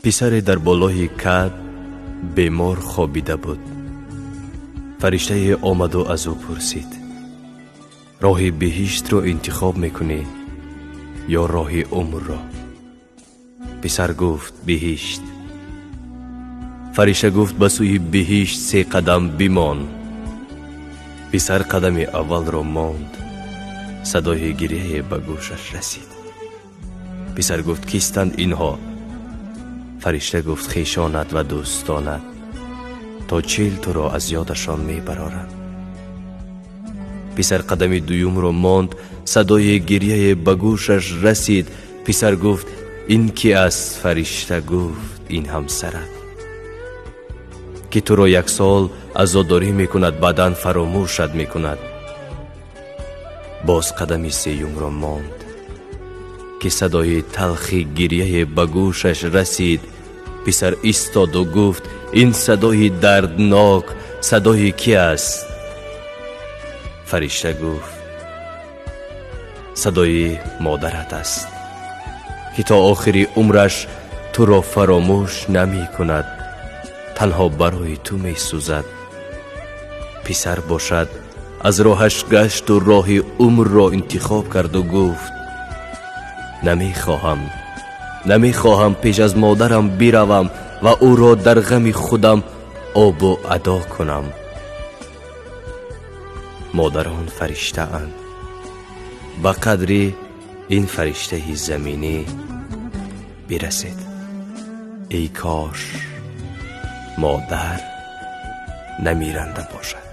پسری در بالای کد بیمار خوابیده بود. فرشته آمد و از او پرسید: راه بهشت را انتخاب میکنی یا راه عمر را؟ پسر گفت بهشت. فرشته گفت به سوی بهشت 3 قدم بمان. پسر قدم اول را ماند. صدای گریه به گوشش رسید. پسر گفت کیستند اینها؟ فرشته گفت خویشانت و دوستانت، تا 40 تو را از یادشان میبرارند. پسر قدم دوم را ماند. صدای گریه به گوشش رسید. پسر گفت این کی است؟ فرشته گفت این همسرت که تو را 1 سال عزاداری میکند، بعداً فراموشت میکند. باز قدم 3 را ماند که صدای تلخی گریه به گوشش رسید. پسر ایستاد و گفت این صدای دردناک صدای کی است؟ فرشته گفت صدای مادرت است که تا آخری عمرش تو را فراموش نمی کند، تنها برای تو می سوزد. پسر باشد از راهش گشت و راه عمر را انتخاب کرد و گفت نمی خواهم پیش از مادرم بروم و او را در غم خودم آب و ادا کنم. مادران فرشته اند، به قدری این فرشته زمینی برسید. ای کاش مادر نمیرنده باشد.